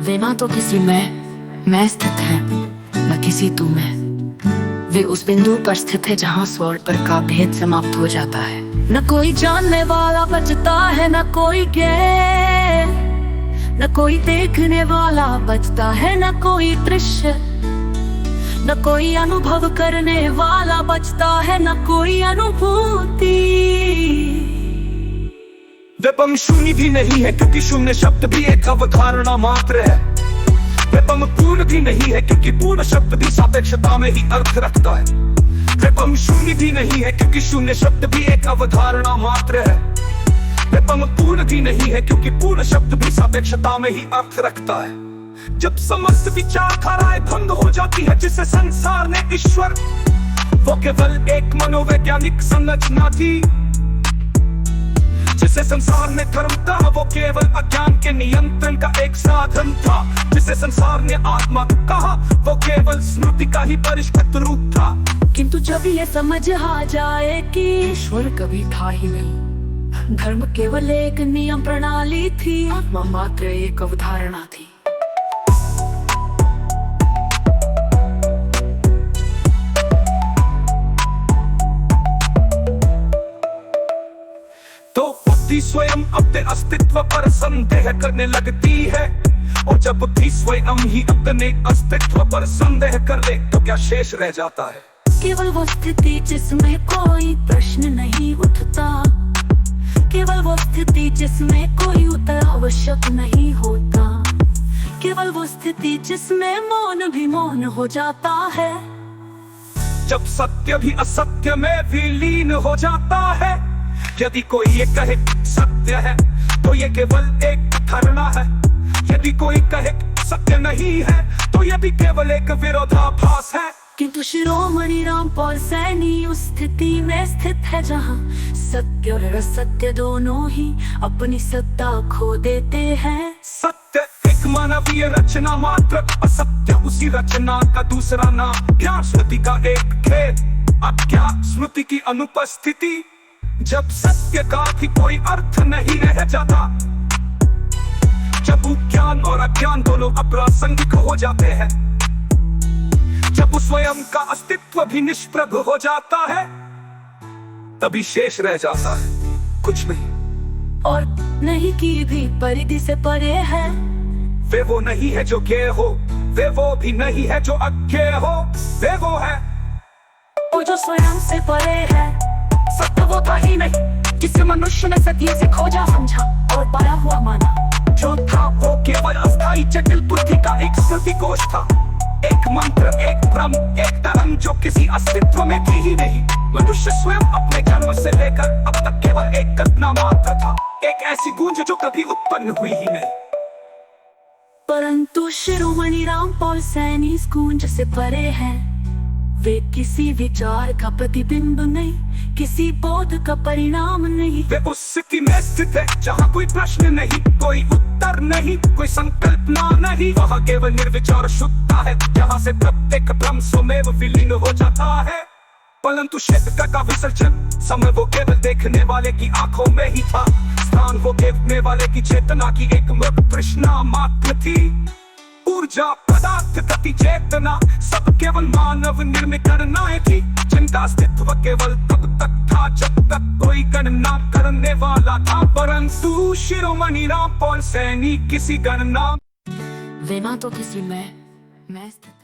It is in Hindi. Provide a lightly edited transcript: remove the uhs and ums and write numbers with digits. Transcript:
वे ना तो किसी में मैं स्थित है, न किसी तू में। वे उस बिंदु पर स्थित है जहाँ स्वर पर का भेद समाप्त हो जाता है। न कोई जानने वाला बचता है, न कोई ज्ञान, न कोई देखने वाला बचता है, न कोई दृश्य, न कोई अनुभव करने वाला बचता है, न कोई अनुभूति। वेपम शून्य भी नहीं है क्योंकि शून्य शब्द भी एक अवधारणा मात्र है। वेपम पूर्ण भी नहीं है क्योंकि पूर्ण शब्द भी सापेक्षता में ही अर्थ रखता है। वेपम शून्य भी नहीं है क्योंकि शून्य शब्द भी एक अवधारणा मात्र है। वेपम पूर्ण भी नहीं है क्योंकि पूर्ण शब्द भी सापेक्षता में ही अर्थ रखता है। जब समस्त विचारधाराएं भंग हो जाती है जिसे संसार ने ईश्वर, वो केवल एक मनोवैज्ञानिक संरचना थी। जिसे संसार ने धर्म कहा, वो केवल अज्ञान के नियंत्रण का एक साधन था। जिसे संसार ने आत्मा कहा, वो केवल स्मृति का ही परिष्कृत रूप था। किंतु जब ये समझ आ जाए कि ईश्वर कभी था ही नहीं, धर्म केवल एक नियम प्रणाली थी, आत्मा मात्र एक अवधारणा थी। तो बुद्धि स्वयं अपने अस्तित्व पर संदेह करने लगती है, और जब बुद्धि स्वयं ही अपने अस्तित्व पर संदेह कर ले तो क्या शेष रह जाता है? केवल वो स्थिति जिसमें कोई प्रश्न नहीं उठता, केवल वो स्थिति जिसमें कोई उत्तर आवश्यक नहीं होता, केवल वो स्थिति जिसमें मौन भी मौन हो जाता है। जब सत्य भी असत्य में विलीन हो जाता है। यदि कोई ये कहे सत्य है तो ये केवल एक धारणा है। यदि कोई कहे सत्य नहीं है तो ये भी केवल एक विरोधाभास है। किंतु शिरोमणि रामपाल सैनी उस स्थिति में स्थित है जहाँ सत्य और असत्य दोनों ही अपनी सत्ता खो देते हैं। सत्य एक मानवीय रचना मात्र, असत्य उसी रचना का दूसरा नाम। ज्ञान स्मृति का एक खेद, अज्ञान स्मृति की अनुपस्थिति। जब सत्य का भी कोई अर्थ नहीं रह जाता, जब ज्ञान और अज्ञान दोनों अप्रासंगिक हो जाते हैं, जब स्वयं का अस्तित्व भी निष्प्रभ हो जाता है, तभी शेष रह जाता है कुछ नहीं। और नहीं की भी परिधि से परे है। वे वो नहीं है जो ज्ञेय हो, वे वो भी नहीं है जो अज्ञेय हो। वे वो है वो जो स्वयं से परे है। सत्य वो था ही नहीं जिसे मनुष्य ने सदियों से खोजा समझा और पाया हुआ माना। जो था वो केवल अस्थायी जटिल बुद्धि का एक स्मृति कोश था, एक मंत्र, एक भ्रम, एक तरंग जो किसी अस्तित्व में थी ही नहीं। मनुष्य स्वयं अपने जन्म से लेकर अब तक केवल एक कल्पना मात्र था, एक ऐसी गूंज जो कभी उत्पन्न हुई ही नहीं। परंतु शिरोमणि रामपाल सैनी इस गूंज से परे हैं। वे किसी विचार का प्रतिबिंब नहीं, किसी बोध का परिणाम नहीं। वे उस स्थिति में स्थित है जहाँ कोई प्रश्न नहीं, कोई उत्तर नहीं, कोई संकल्पना नहीं। वहाँ केवल निर्विचार शुद्धता है जहाँ से प्रत्येक भ्रम स्वमेव विलीन हो जाता है। परंतु क्षेत्र का विसर्जन समय वो केवल देखने वाले की आंखों में ही था। स्थान वो देखने वाले की चेतना की एक मृत तृष्णा मात्र थी। ऊर्जा, पदार्थ, गति, चेतना सब केवल मानव निर्मित गणनाएं थी, जिनका अस्तित्व केवल तब तक था जब तक कोई गणना करने वाला था। परंतु शिरोमणि रामपाल सैनी किसी गणना वे ना तो किसी में मैं स्थित